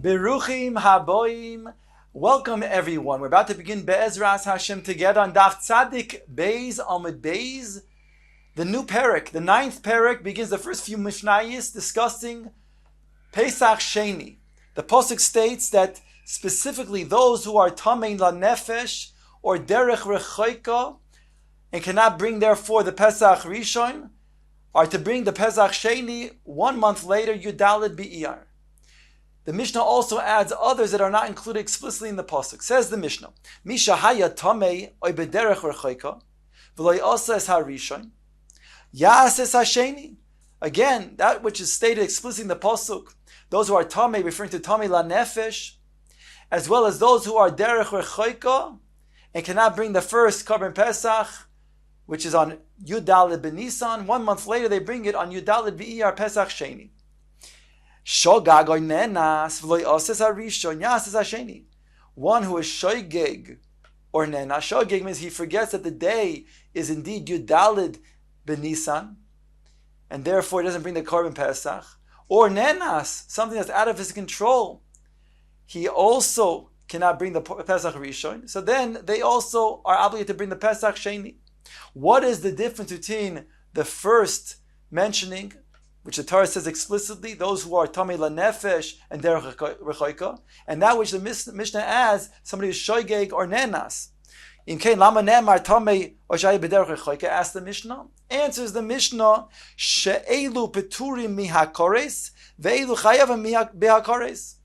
Beruchim haboim. Welcome everyone. We're about to begin Be'ezras Hashem together on Daf Tzadik Beis Amud Beis. The new parak, the ninth parak, begins the first few Mishnayos discussing Pesach Sheni. The Pasuk states that specifically those who are Tamein La Nefesh or Derech Rechoika and cannot bring therefore the Pesach Rishon are to bring the Pesach Sheni 1 month later, Yudalid B'Iyar. The Mishnah also adds others that are not included explicitly in the pasuk. Says the Mishnah, Misha haya tamei oy bederech rechoika, v'lo yasa es harishon, yas es hasheni. Again, that which is stated explicitly in the pasuk, those who are tamei, referring to tamei la nefesh, as well as those who are derech rechoika and cannot bring the first Korban Pesach, which is on Yudalid B'Nisan. 1 month later, they bring it on Yudalid B'Iyar Pesach Sheni. Shogag or nenas v'lo yoses harishon yases hasheni. One who is shogeg or nenas. Shogeg means he forgets that the day is indeed Yudalid B'Nisan, and therefore he doesn't bring the Korban Pesach. Or nenas, something that's out of his control. He also cannot bring the Pesach Rishon. So then they also are obligated to bring the Pesach Sheni. What is the difference between the first mentioning, which the Torah says explicitly, those who are Tamei La Nefesh and Derech Rechoika, and that which the Mishnah adds, somebody who's Shoigeg or Nenas? In Kain Lama Nemar Tamei or Shaya B'Derech Rechoika, asks the Mishnah. Answers the Mishnah, She'elu Peturim Mihakores, Ve'elu Chayavim Mihakores.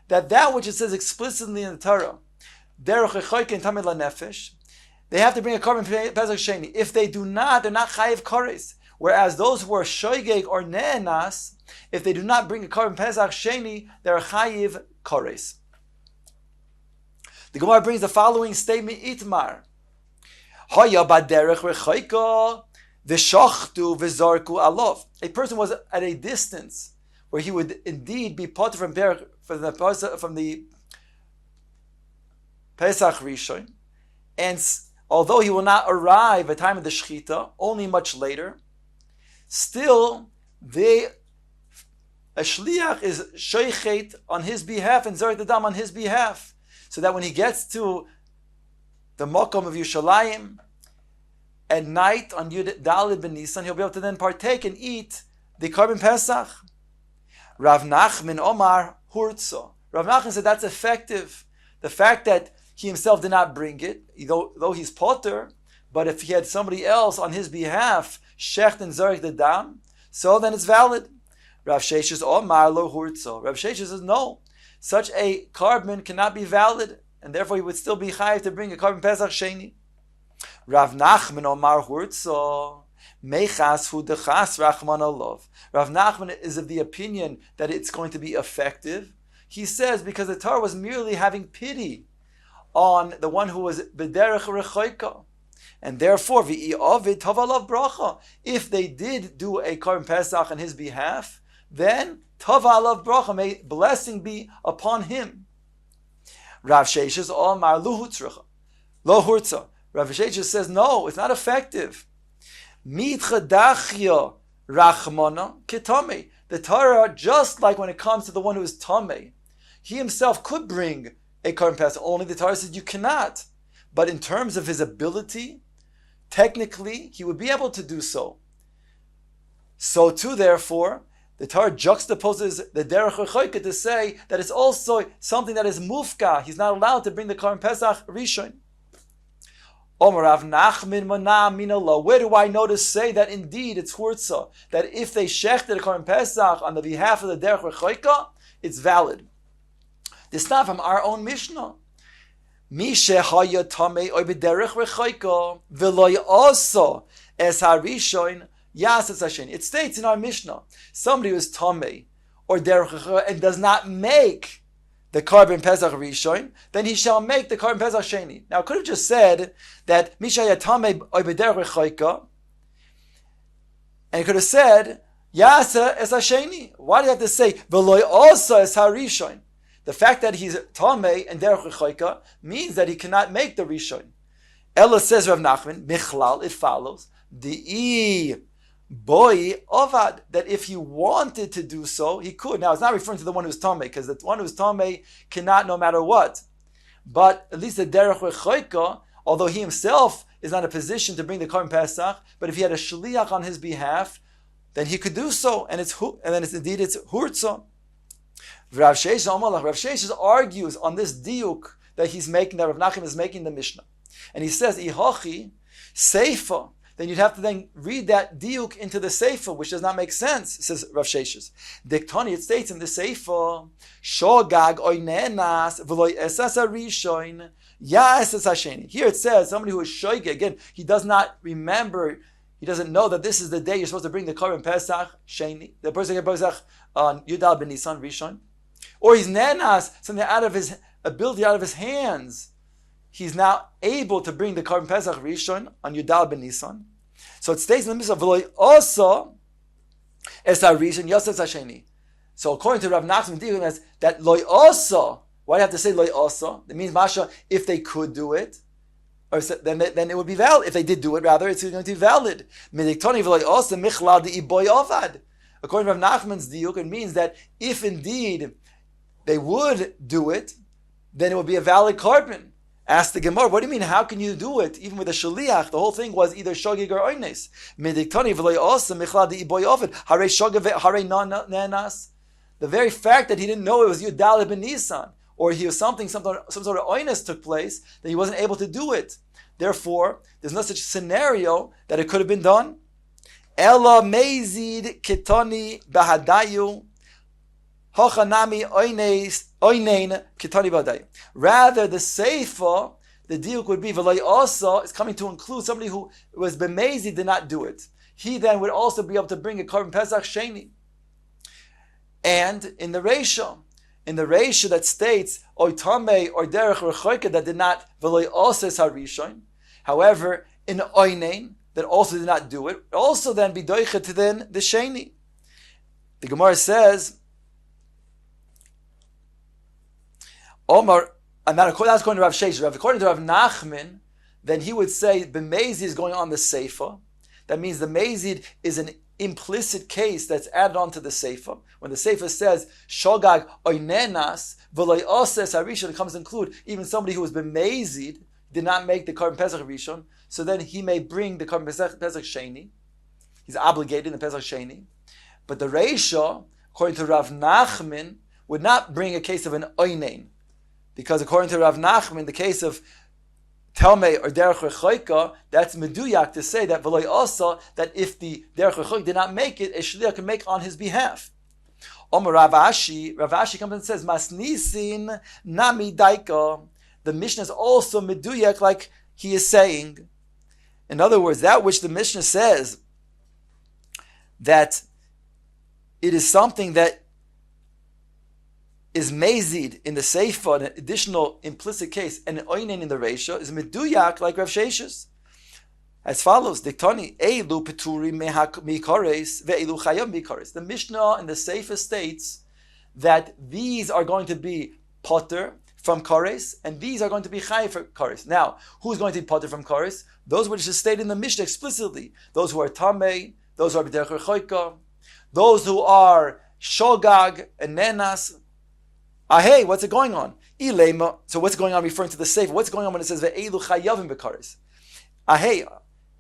That which it says explicitly in the Torah, Derech Rechoika and Tamei La Nefesh, they have to bring a Korban Pesach Sheni. If they do not, they're not Chayav Kores. Whereas those who are shoigeg or ne'enas, if they do not bring a Korban Pesach Sheni, they're chayiv kores. The Gemara brings the following statement: Itmar, Haya baderech rechoika v'shachtu v'zarku alov. A person was at a distance where he would indeed be potter from the Pesach Rishon, and although he will not arrive at the time of the Shechita, only much later, still, a shliach is shoichet on his behalf and zarek the dam on his behalf, so that when he gets to the Mokom of Yerushalayim at night on Yud Dalid Ben Nisan, he'll be able to then partake and eat the Korban Pesach. Rav Nachman Omar Hurtzo. Rav Nachman said that's effective. The fact that he himself did not bring it, though he's potter, but if he had somebody else on his behalf shecht and zarek the dam, so then it's valid. Rav Sheshes Omar lo hurtzo. Rav Sheshes says no, such a korban cannot be valid, and therefore he would still be chayiv to bring a Korban Pesach Sheni. Rav Nachman Omar hurtzo. Mechas hu dechas rachman olov. Rav Nachman is of the opinion that it's going to be effective. He says because the Torah was merely having pity on the one who was b'derech rechoika. And therefore, if they did do a Korban Pesach on his behalf, then tava alav bracha, may blessing be upon him. Rav Sheshes Omar lo hurtza. Rav Sheshes says no, it's not effective. Mitchadachya rachmana kitame. The Torah, just like when it comes to the one who is tamei, he himself could bring a Korban Pesach. Only the Torah says you cannot. But in terms of his ability, technically, he would be able to do so. So too, therefore, the Torah juxtaposes the Derech Rechoika to say that it's also something that is mufka. He's not allowed to bring the Korban Pesach Rishon. Omer Rav Nachman Mana Minallah. Where do I know to say that indeed it's hurtza, that if they shechted the Korban Pesach on the behalf of the Derech Rechoika, it's valid? This is not from our own Mishnah. It states in our Mishnah, somebody who is tamei or derech and does not make the Korban Pesach Rishon, then he shall make the Korban Pesach Sheni. Now, I could have just said that Misha tamei or b'derech rechoika, and it could have said Yasa es hasheni. Why do you have to say v'lo also es harishon? The fact that he's tamei and derech rechoika means that he cannot make the rishon. Ella says Rav Nachman, Michlal, it follows, Di'i Boy Ovad, that if he wanted to do so, he could. Now, it's not referring to the one who's Tameh, because the one who's Tameh cannot no matter what. But at least the Derech Rechoika, although he himself is not in a position to bring the Korban Pesach, but if he had a Shliach on his behalf, then he could do so, and then it's Hurtzah. Rav Sheshes argues on this diuk that he's making, that Rav Nachman is making the Mishnah. And he says, Ihochi, Seifa, then you'd have to then read that diuk into the Seifa, which does not make sense, says Rav Sheshes. Diktani, it states in the Seifa, Shogag oinenas v'loy esas harishoin ya esas hasheni. Here it says, somebody who is shoige, again, he does not remember, he doesn't know that this is the day you're supposed to bring the Korban Pesach, Sheni, the person gets Pesach on Yudal ben Nisan, Rishon. Or he's nenas, something out of his ability, out of his hands. He's now able to bring the Korban Pesach Rishon on Yudal ben Nisan. So it states in the Mishnah, V'loy also es ha-rishon yosef hasheni. So according to Rav Nachman, that loy also, why do you have to say loy also? That means, Masha, if they could do it, or then it would be valid. If they did do it, rather, it's going to be valid. According to Rav Nachman's diuk, it means that if indeed they would do it, then it would be a valid korban. Ask the Gemara, what do you mean? How can you do it? Even with a shaliach, the whole thing was either shogig or oynes. The very fact that he didn't know it was Yudal ben Nisan, or he was some sort of oynes took place, that he wasn't able to do it. Therefore, there's no such scenario that it could have been done. Ela mezid kitani bahadayu. Rather, the seifa, the diuk would be v'lay also is coming to include somebody who was b'mezi did not do it. He then would also be able to bring a korban pesach sheni. And in the ratio that states oitame or derech rechoika that did not v'lay also is harishon. However, in oinein that also did not do it, also then be doichet to then the sheni. The Gemara says. Omar, and that's according to Rav Sheshes. According to Rav Nachman, then he would say the mezid is going on the seifa. That means the mezid is an implicit case that's added on to the seifa. When the seifa says shogag oinenas v'loy oses harishon, it comes to include even somebody who has been mezid, did not make the korban pesach rishon, so then he may bring the korban pesach sheni. He's obligated in the pesach sheni. But the reisha, according to Rav Nachman, would not bring a case of an oinein. Because according to Rav Nachman, the case of Talmei or Derech Rechoika, that's meduyak to say that v'loy also, that if the Derech Rechoika did not make it, a shliach can make on his behalf. Omer Rav Ashi comes and says, Masnisin nami daika. The Mishnah is also meduyak, like he is saying. In other words, that which the Mishnah says, that it is something that is mezid in the seifa, an additional implicit case, and an oinen in the ratio, is meduyak like Rav Sheshes. As follows, Diktani, Eilu peturi mikores ve'eilu chayam mikores. The Mishnah in the seifa states that these are going to be potter from kores, and these are going to be chayiv for kores. Now, who's going to be potter from kores? Those which is stated in the Mishnah explicitly. Those who are tamei, those who are b'derech rechoika, those who are shogag and nenas. Hey, what's it going on? Ilema. So what's going on referring to the Sefer? What's going on when it says ve'elu chayavim bekaris? Hey,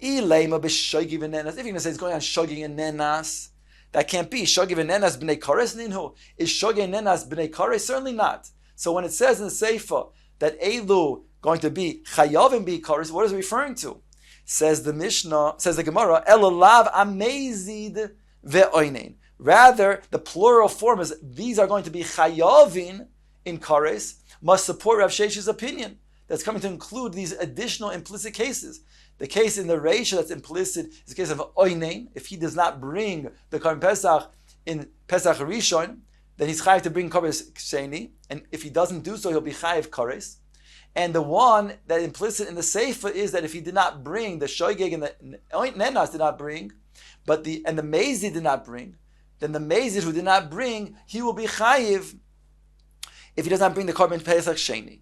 ilema b'shogig v'nenas. If you're going to say it's going on shogig and nenas, that can't be. Shogig and nenas b'nei kares ninhu. Is shogig and nenas b'nei kares? Certainly not. So when it says in the Sefer that elu going to be chayavim b'karis, what is it referring to? Says the Mishnah, says the Gemara, elalav amezid ve'oinen. Rather, the plural form is these are going to be chayavin in kares, must support Rav Shesh's opinion. That's coming to include these additional implicit cases. The case in the Reisha that's implicit is the case of oinen. If he does not bring the Korban Pesach in Pesach Rishon, then he's chayiv to bring Korban Sheni. And if he doesn't do so, he'll be chayiv kares. And the one that implicit in the Seifa is that if he did not bring, the Shoigeg and the Nenas did not bring, but the Mezi did not bring, then the Mezid who did not bring, he will be chayiv if he does not bring the Korban Pesach Sheni.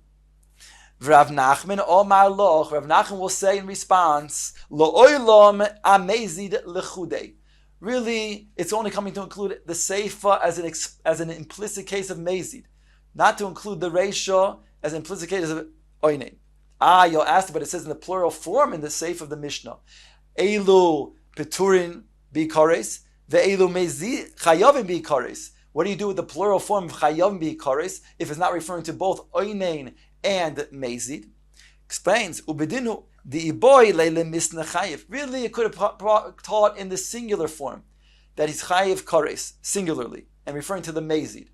Rav Nachman Omar Loch, Rav Nachman will say in response, Lo oilom amezid lechudei. really it's only coming to include the seifa as an implicit case of mezid, not to include the reisha as an implicit case of oinen. You'll ask, but it says in the plural form in the seifa of the Mishnah, Eilu peturin bikares, ve'eilu mezid chayavim bikares. What do you do with the plural form of chayavim bikares if it's not referring to both oinen and mezid? Explains, ubedinu the iboy leile misna chayiv. Really, it could have taught in the singular form that he's chayiv kares singularly and referring to the mezid.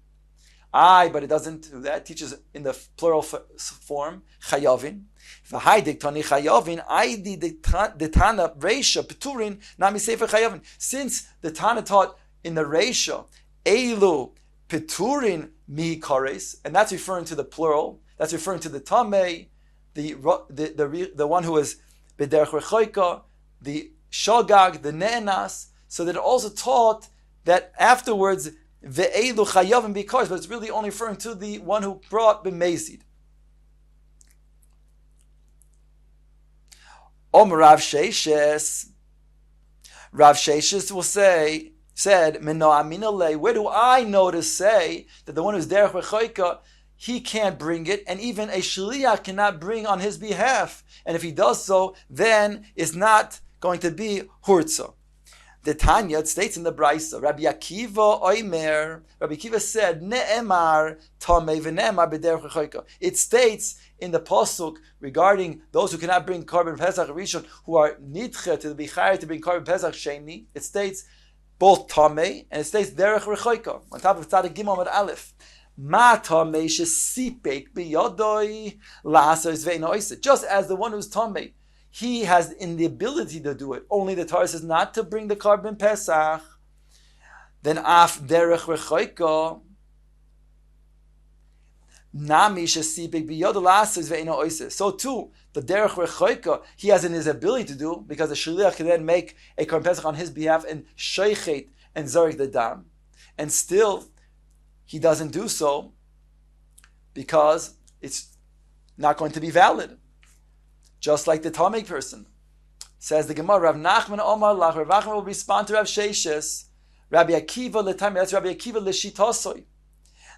But it doesn't do that. It teaches in the plural form chayavin. V'haidik tani chayavin. Aidi the Tana reisha peturin nami sefer chayavin. Since the Tana taught in the reisha eilu peturin mi kares, and that's referring to the plural. That's referring to the tamei, the one who is b'derech rechoika, the shogag, the ne'enas. So that it also taught that afterwards ve'eilu chayavim bikares, but it's really only referring to the one who brought b'mezid. Rav Sheshes will said, where do I know to say that the one who's derech rechoika, he can't bring it, and even a shliach cannot bring on his behalf, and if he does so, then it's not going to be hurtza. The Tanya, it states in the Brisa, Rabbi Akiva said, Ne'emar tamei v'ne'emar b'derech rechoika. It states in the pasuk regarding those who cannot bring korban pesach rishon, who are nidche to be chayav to bring korban pesach sheni. It states both tamei and it states derech rechoika on top of tzadik gimel and aleph. Ma tamei shesipek biyodoi la'asor zveina oiseh. Just as the one who's tamei, he has in the ability to do it. Only the Torah says not to bring the korban pesach. Then af derech rechoika. Nami shesipek biyodoi la'asor zveina oiseh. So too, the derech rechoika he has in his ability to do, because the shliach can then make a korban pesach on his behalf and sheichet and zarek the dam, and still he doesn't do so because it's not going to be valid. Just like the Talmud person. Says the Gemara, Rav Nachman Omar Lach, Rav Nachman will respond to Rav Sheshes, Rabbi Akiva l'tami, that's Rabbi Akiva l'shitosoi.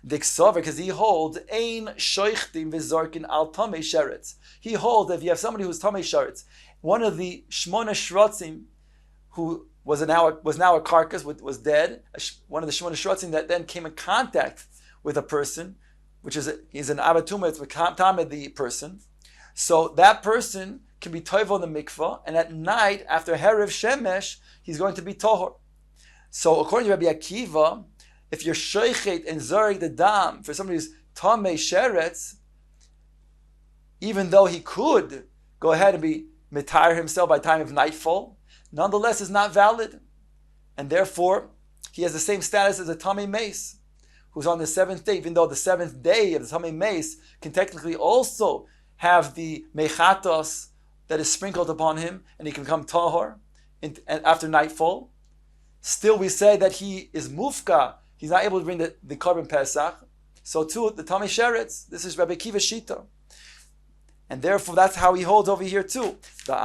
Diksover, because he holds, Ein shoichtim v'zorkin al tamei sheretz. He holds that if you have somebody who's tamei sheretz, one of the shmona shrotzim, who was now a carcass, was dead, one of the shmona shrotzim that then came in contact with a person, which is an avatuma, it's with the person. So that person can be toivo in the mikvah, and at night, after Herav Shemesh, he's going to be tohor. So according to Rabbi Akiva, if you're sheichet and zarek the dam for somebody who's tamei sheretz, even though he could go ahead and be mitar himself by time of nightfall, nonetheless is not valid. And therefore, he has the same status as a tamei mace, who's on the seventh day, even though the seventh day of the tamei mace can technically also have the mechatos that is sprinkled upon him, and he can become tahor after nightfall. Still, we say that he is mufka. He's not able to bring the korban pesach. So too, the tamei sheretz. This is Rabbi Akiva shita, and therefore that's how he holds over here too. But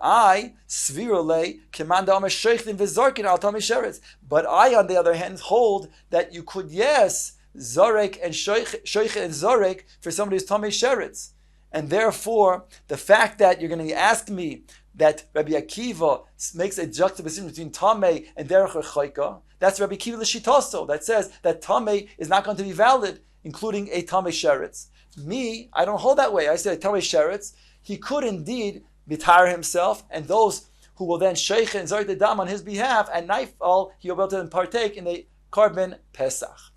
I svirole kemanda omer sheichtin v'zorkin al tamei sheretz. But I, on the other hand, hold that you could zarek and sheich and zarek for somebody who's tamei sheretz. And therefore, the fact that you're going to ask me that Rabbi Akiva makes a juxtaposition between Tamei and Derech Rechoika, that's Rabbi Akiva l'shitoso, that says that Tamei is not going to be valid, including a Tamei Sheretz. Me, I don't hold that way. I say Tamei Sheretz, he could indeed mitar himself, and those who will then sheich and zarek the dam on his behalf, at nightfall, he'll be able to partake in the korban Pesach.